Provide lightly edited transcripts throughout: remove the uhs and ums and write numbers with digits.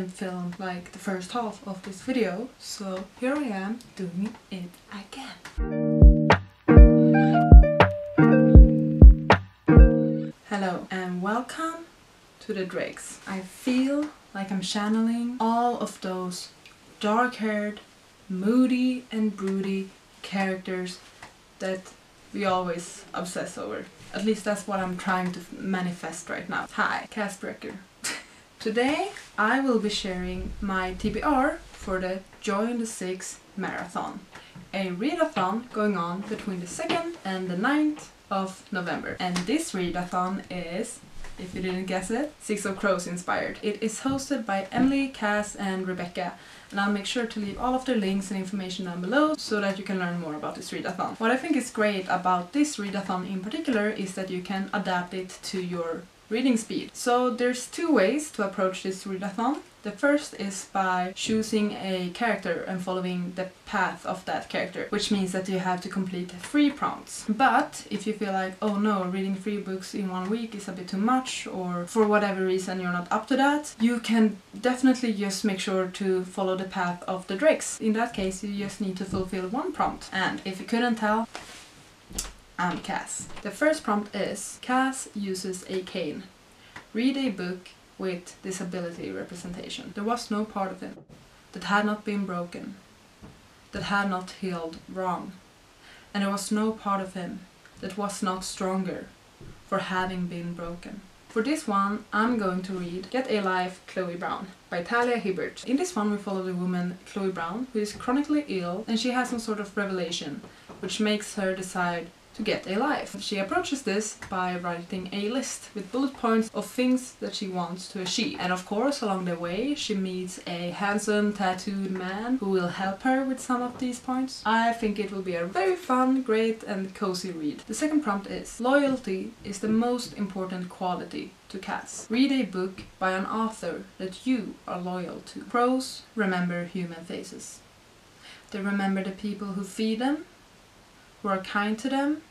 haven't filmed like the first half of this video, so here I am doing it again. Hello and welcome to the Drakes. I feel like I'm channeling all of those dark-haired, moody and broody characters that we always obsess over. At least that's what I'm trying to manifest right now. Hi, brekker. Today I will be sharing my TBR for the Join the SIX Marathon, a readathon going on between the 2nd and the 9th of November. And this readathon is, if you didn't guess it, Six of Crows inspired. It is hosted by Emily, Cass and Rebecca, and I'll make sure to leave all of their links and information down below so that you can learn more about this readathon. What I think is great about this readathon in particular is that you can adapt it to your reading speed. So there's two ways to approach this readathon. The first is by choosing a character and following the path of that character, which means that you have to complete 3 prompts. But if you feel like, oh no, reading 3 books in 1 week is a bit too much, or for whatever reason you're not up to that, you can definitely just make sure to follow the path of the Drakes. In that case, you just need to fulfill 1 prompt. And if you couldn't tell, I'm Cass. The first prompt is, Cass uses a cane. Read a book with disability representation. There was no part of him that had not been broken, that had not healed wrong, and there was no part of him that was not stronger for having been broken. For this one, I'm going to read Get a Life, Chloe Brown by Talia Hibbert. In this one we follow the woman Chloe Brown, who is chronically ill, and she has some sort of revelation which makes her decide to get a life. She approaches this by writing a list with bullet points of things that she wants to achieve. And of course, along the way, she meets a handsome, tattooed man who will help her with some of these points. I think it will be a very fun, great and cozy read. The second prompt is, loyalty is the most important quality to Cass. Read a book by an author that you are loyal to. Crows remember human faces. They remember the people who feed them, who are kind to them,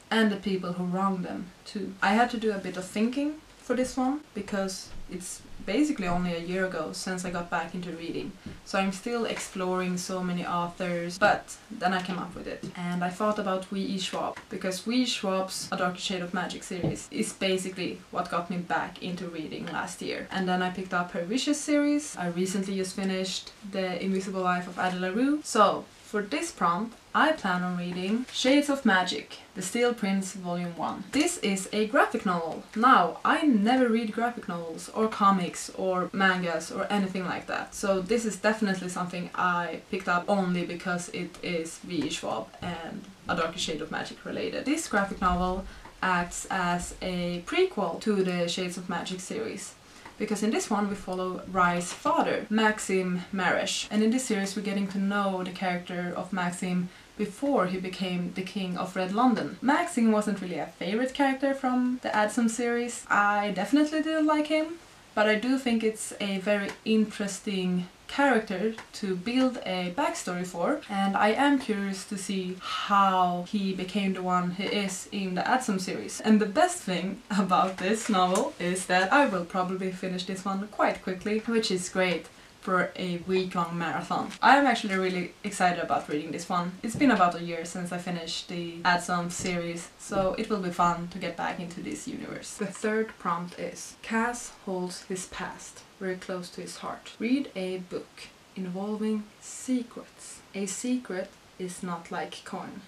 and the people who wrong them too. I had to do a bit of thinking for this one because it's basically only a year ago since I got back into reading, so I'm still exploring so many authors, but then I came up with it. And I thought about V.E. Schwab, because V.E. Schwab's A Darker Shade of Magic series is basically what got me back into reading last year. And then I picked up her Wishes series. I recently just finished The Invisible Life of Ada LaRue. So for this prompt, I plan on reading Shades of Magic, The Steel Prince Volume 1. This is a graphic novel. Now, I never read graphic novels or comics or mangas or anything like that. So this is definitely something I picked up only because it is V.E. Schwab and A Darker Shade of Magic related. This graphic novel acts as a prequel to the Shades of Magic series, because in this one we follow Rye's father, Maxim Maresh, and in this series we're getting to know the character of Maxim before he became the king of Red London. Maxim wasn't really a favorite character from the Addison series. I definitely didn't like him, but I do think it's a very interesting character to build a backstory for, and I am curious to see how he became the one he is in the Addison series. And the best thing about this novel is that I will probably finish this one quite quickly, which is great for a week-long marathon. I am actually really excited about reading this one. It's been about a year since I finished the Addison series, so it will be fun to get back into this universe. The third prompt is, Cass holds his past very close to his heart. Read a book involving secrets. A secret is not like coin.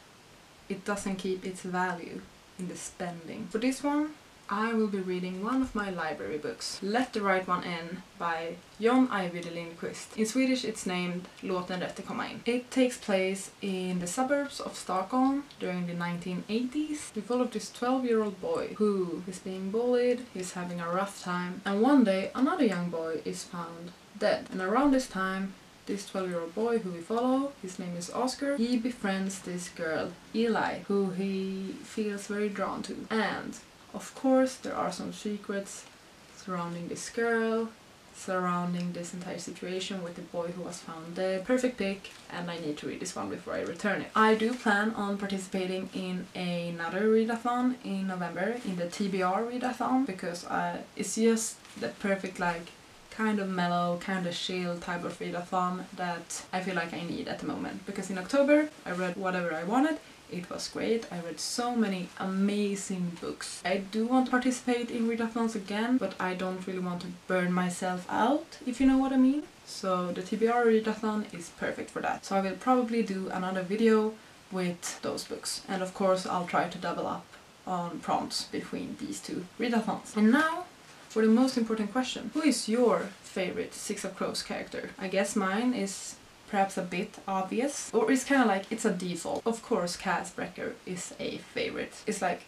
It doesn't keep its value in the spending. For this one, I will be reading one of my library books, Let the Right One In by John Ajvide Lindqvist. In Swedish it's named Låt den rätte komma in. It takes place in the suburbs of Stockholm during the 1980s. We follow this 12-year-old boy who is being bullied, he's having a rough time, and one day another young boy is found dead. And around this time, this 12-year-old boy who we follow, his name is Oscar, he befriends this girl, Eli, who he feels very drawn to. And of course, there are some secrets surrounding this girl, surrounding this entire situation with the boy who was found dead. Perfect pick, and I need to read this one before I return it. I do plan on participating in another readathon in November, in the TBR readathon, because it's just the perfect kind of mellow, kind of chill type of readathon that I feel like I need at the moment. Because in October I read whatever I wanted. It was great. I read so many amazing books. I do want to participate in readathons again, but I don't really want to burn myself out, if you know what I mean. So the TBR readathon is perfect for that. So I will probably do another video with those books. And of course I'll try to double up on prompts between these two readathons. And now for the most important question. Who is your favorite Six of Crows character? I guess mine is perhaps a bit obvious, or it's kind of like it's a default. Of course Cass Brekker is a favorite. It's like,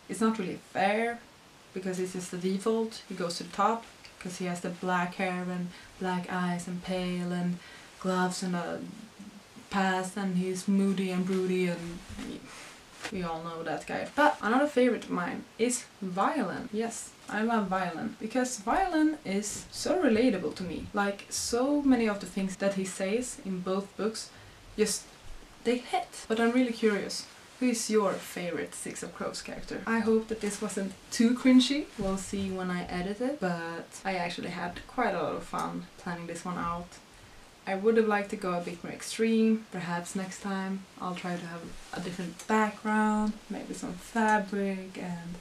it's not really fair because it's just the default. He goes to the top because he has the black hair and black eyes and pale and gloves and a past, and he's moody and broody, and we all know that guy. But another favorite of mine is Violin. Yes, I love Violin because Violin is so relatable to me. Like, so many of the things that he says in both books, just they hit. But I'm really curious, who is your favorite Six of Crows character? I hope that this wasn't too cringy. We'll see when I edit it, but I actually had quite a lot of fun planning this one out. I would have liked to go a bit more extreme. Perhaps next time I'll try to have a different background, maybe some fabric, and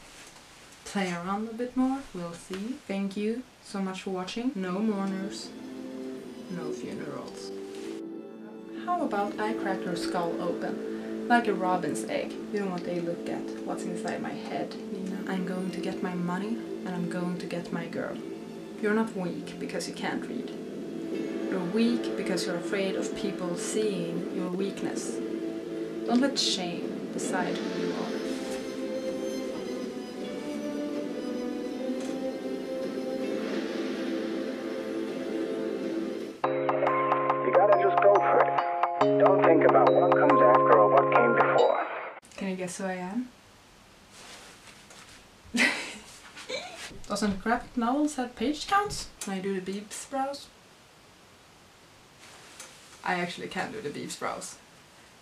play around a bit more. We'll see. Thank you so much for watching. No mourners, no funerals. How about I crack your skull open, like a robin's egg? You don't want to look at what's inside my head, Nina. I'm going to get my money, and I'm going to get my girl. You're not weak because you can't read. You're weak because you're afraid of people seeing your weakness. Don't let shame decide who you are. You gotta just go for it. Don't think about what comes after or what came before. Can you guess who I am? Doesn't graphic novels have page counts? Can I do the Beeps brows? I actually can do the Beeps brows.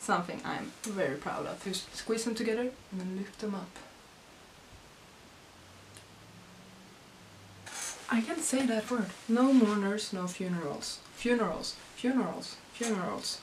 Something I'm very proud of. Just squeeze them together and then lift them up. I can't say that word. No mourners, no funerals. Funerals, funerals, funerals.